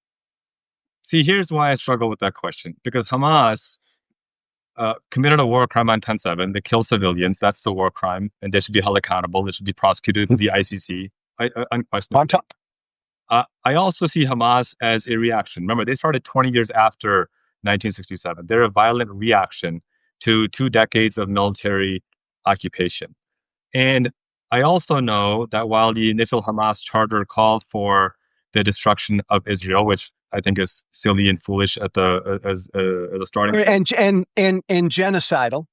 See, here's why I struggle with that question. Because Hamas committed a war crime on 10/7. They killed civilians. That's the war crime. And they should be held accountable. They should be prosecuted with the ICC, unquestionably. I also see Hamas as a reaction. Remember, they started 20 years after 1967. They're a violent reaction to 2 decades of military occupation. And I also know that while the initial Hamas charter called for the destruction of Israel, which I think is silly and foolish as a starting point, and genocidal.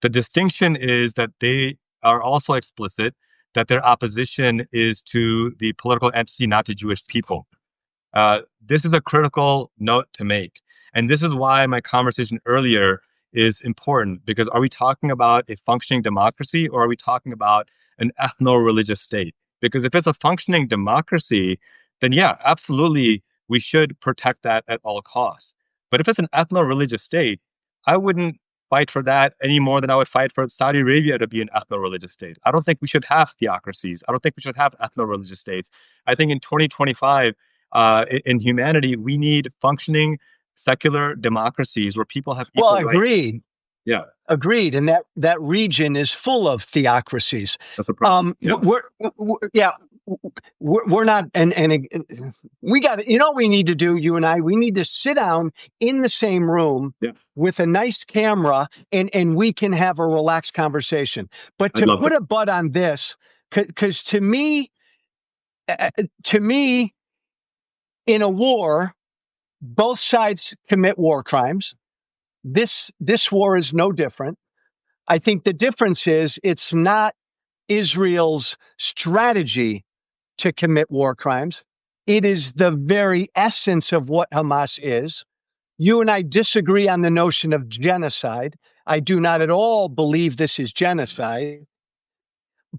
The distinction is that they are also explicit that their opposition is to the political entity, not to Jewish people. This is a critical note to make. And this is why my conversation earlier is important, because are we talking about a functioning democracy or are we talking about an ethno-religious state? Because if it's a functioning democracy, then yeah, absolutely, we should protect that at all costs. But if it's an ethno-religious state, I wouldn't fight for that any more than I would fight for Saudi Arabia to be an ethno-religious state. I don't think we should have theocracies. I don't think we should have ethno-religious states. I think in 2025, in humanity, we need functioning secular democracies where people have equal rights. Agreed. Yeah. Agreed. And that region is full of theocracies. That's a problem. We're not, and we got, what we need to do, you and I, we need to sit down in the same room with a nice camera and we can have a relaxed conversation. But to put a butt on this, because to me, in a war, both sides commit war crimes. This war is no different. I think the difference is it's not Israel's strategy to commit war crimes. It is the very essence of what Hamas is. You and I disagree on the notion of genocide. I do not at all believe this is genocide.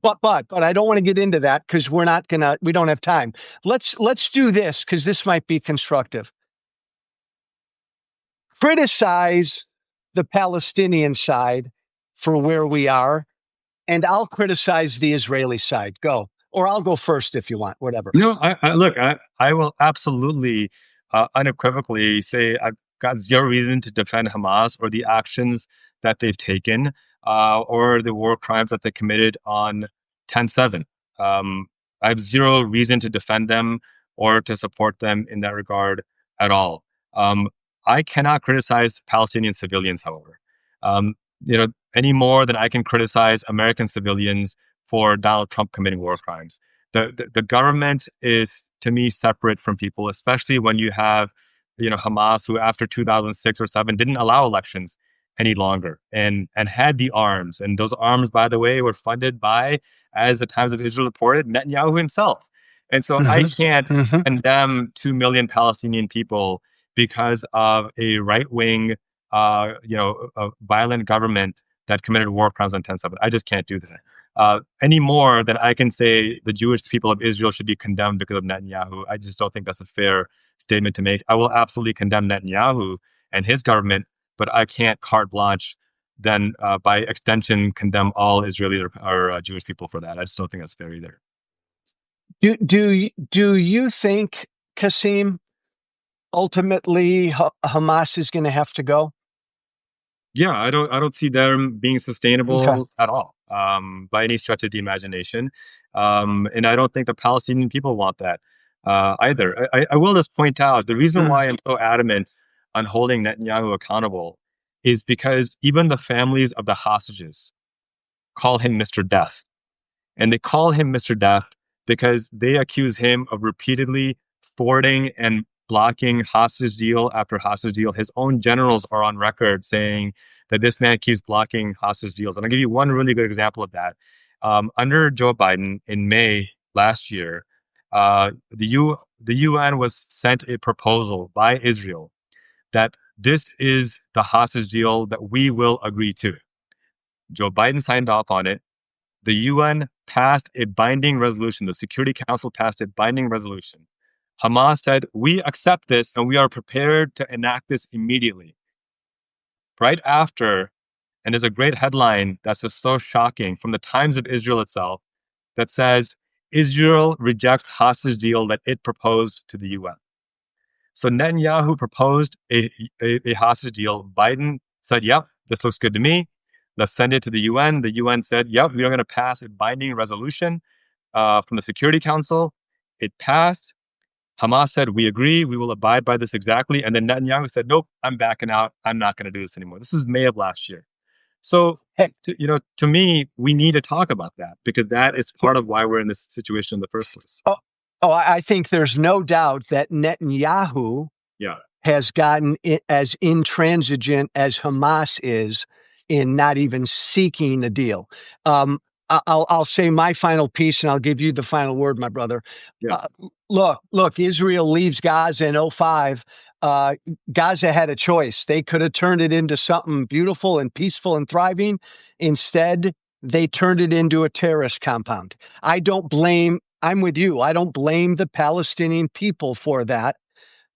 But I don't want to get into that because we don't have time. Let's do this because this might be constructive. Criticize the Palestinian side for where we are, and I'll criticize the Israeli side. Go. Or I'll go first if you want, whatever. No, I will absolutely unequivocally say I've got zero reason to defend Hamas or the actions that they've taken or the war crimes that they committed on 10/7. I have zero reason to defend them or to support them in that regard at all. I cannot criticize Palestinian civilians, however, any more than I can criticize American civilians for Donald Trump committing war crimes. The government is, to me, separate from people, especially when you have, Hamas, who after 2006 or 7 didn't allow elections any longer and had the arms. And those arms, by the way, were funded by, as the Times of Israel reported, Netanyahu himself. And so I can't condemn 2 million Palestinian people because of a right-wing, a violent government that committed war crimes on 10/7. I just can't do that. Any more than I can say the Jewish people of Israel should be condemned because of Netanyahu. I just don't think that's a fair statement to make. I will absolutely condemn Netanyahu and his government, but I can't carte blanche then by extension condemn all Israelis or Jewish people for that. I just don't think that's fair either. Do you think, Cassim, ultimately Hamas is going to have to go? Yeah, I don't see them being Okay. sustainable at all, by any stretch of the imagination. And I don't think the Palestinian people want that either. I will just point out the reason Mm. why I'm so adamant on holding Netanyahu accountable is because even the families of the hostages call him Mr. Death. And they call him Mr. Death because they accuse him of repeatedly thwarting and blocking hostage deal after hostage deal. His own generals are on record saying that this man keeps blocking hostage deals. And I'll give you one really good example of that. Under Joe Biden in May last year, the UN was sent a proposal by Israel that this is the hostage deal that we will agree to. Joe Biden signed off on it. The UN passed a binding resolution. The Security Council passed a binding resolution. Hamas said, we accept this and we are prepared to enact this immediately. Right after, and there's a great headline that's just so shocking from the Times of Israel itself that says, Israel rejects hostage deal that it proposed to the UN. So Netanyahu proposed a hostage deal. Biden said, yep, this looks good to me. Let's send it to the UN. The UN said, yep, we are going to pass a binding resolution from the Security Council. It passed. Hamas said, we agree. We will abide by this exactly. And then Netanyahu said, nope, I'm backing out. I'm not going to do this anymore. This is May of last year. So, Hey, to me, we need to talk about that because that is part of why we're in this situation in the first place. oh, I think there's no doubt that Netanyahu Yeah. has gotten as intransigent as Hamas is in not even seeking a deal. I'll say my final piece, and I'll give you the final word, my brother. Yeah. Look. Israel leaves Gaza in 2005. Gaza had a choice. They could have turned it into something beautiful and peaceful and thriving. Instead, they turned it into a terrorist compound. I'm with you. I don't blame the Palestinian people for that.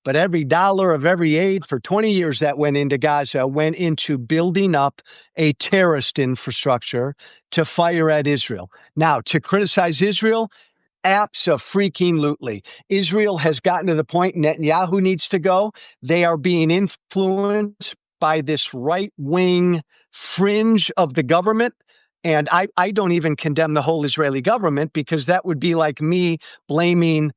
But every dollar of every aid for 20 years that went into Gaza went into building up a terrorist infrastructure to fire at Israel. Now, to criticize Israel, abso-freaking-lutely. Israel has gotten to the point Netanyahu needs to go. They are being influenced by this right-wing fringe of the government. And I don't even condemn the whole Israeli government because that would be like me blaming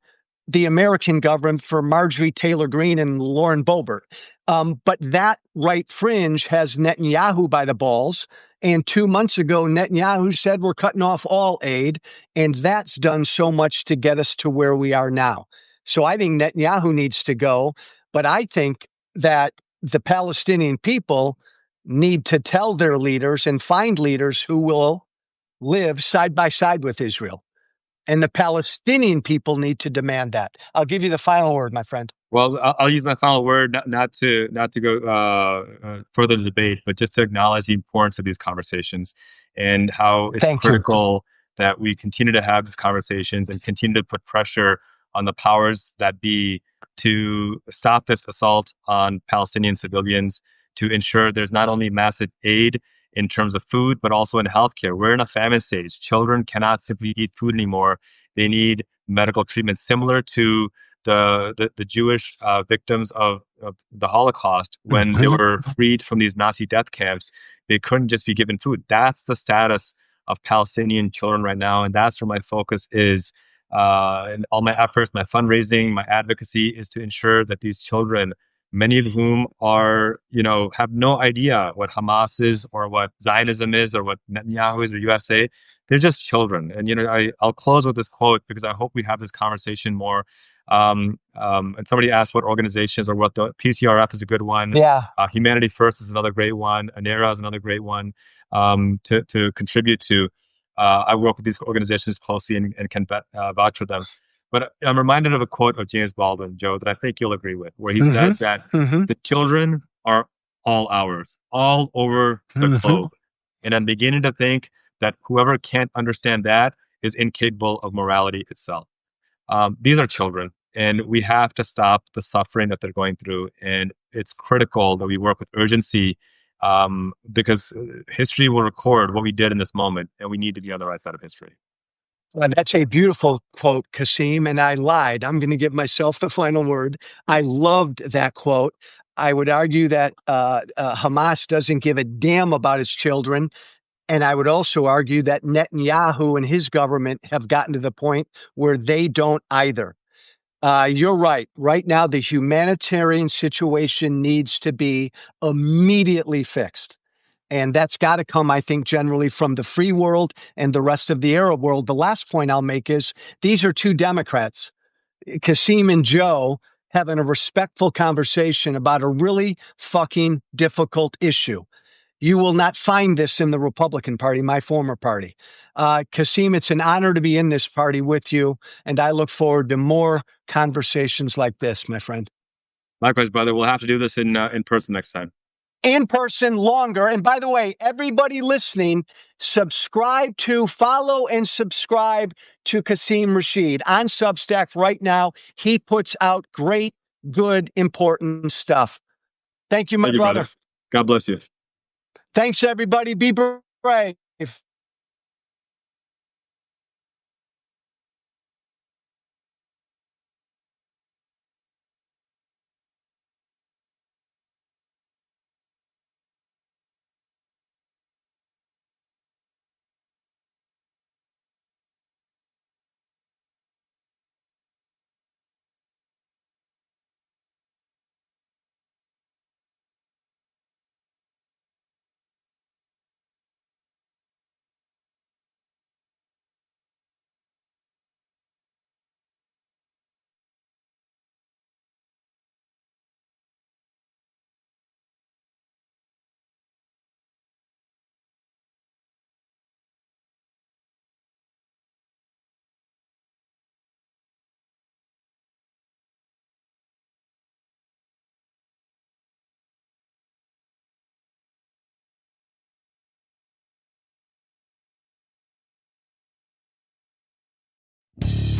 the American government for Marjorie Taylor Greene and Lauren Boebert. But that right fringe has Netanyahu by the balls. And 2 months ago, Netanyahu said we're cutting off all aid. And that's done so much to get us to where we are now. So I think Netanyahu needs to go. But I think that the Palestinian people need to tell their leaders and find leaders who will live side by side with Israel. And the Palestinian people need to demand that. I'll give you the final word, my friend. Well, I'll use my final word not to go further the debate, but just to acknowledge the importance of these conversations and how it's Thank you. critical that we continue to have these conversations and continue to put pressure on the powers that be to stop this assault on Palestinian civilians, to ensure there's not only massive aid in terms of food, but also in healthcare. We're in a famine stage. Children cannot simply eat food anymore. They need medical treatment similar to the Jewish victims of the Holocaust when they were freed from these Nazi death camps. They couldn't just be given food. That's the status of Palestinian children right now, and that's where my focus is. And all my efforts, my fundraising, my advocacy is to ensure that these children, many of whom are, have no idea what Hamas is or what Zionism is or what Netanyahu is or USA, they're just children. And, I'll close with this quote because I hope we have this conversation more. And somebody asked what organizations or what the PCRF is a good one. Yeah. Humanity First is another great one. ANERA is another great one to contribute to. I work with these organizations closely and can vouch for them. But I'm reminded of a quote of James Baldwin, Joe, that I think you'll agree with, where he says that the children are all ours, all over the globe. And I'm beginning to think that whoever can't understand that is incapable of morality itself. These are children, and we have to stop the suffering that they're going through. And it's critical that we work with urgency because history will record what we did in this moment, and we need to be on the right side of history. Well, that's a beautiful quote, Cassim, and I lied. I'm going to give myself the final word. I loved that quote. I would argue that Hamas doesn't give a damn about its children. And I would also argue that Netanyahu and his government have gotten to the point where they don't either. You're right. Right now, the humanitarian situation needs to be immediately fixed. And that's got to come, I think, generally from the free world and the rest of the Arab world. The last point I'll make is these are two Democrats, Cassim and Joe, having a respectful conversation about a really fucking difficult issue. You will not find this in the Republican Party, my former party. Cassim, it's an honor to be in this party with you, and I look forward to more conversations like this, my friend. Likewise, brother. We'll have to do this in person next time. In person longer. And by the way, everybody listening, follow and subscribe to Cassim Rashid on Substack right now. He puts out great, good, important stuff. Thank you, my brother. God bless you. Thanks, everybody. Be brave.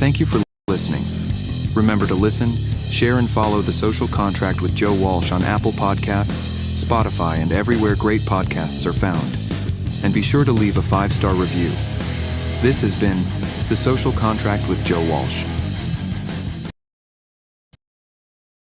Thank you for listening. Remember to listen, share, and follow The Social Contract with Joe Walsh on Apple Podcasts, Spotify, and everywhere great podcasts are found. And be sure to leave a 5-star review. This has been The Social Contract with Joe Walsh.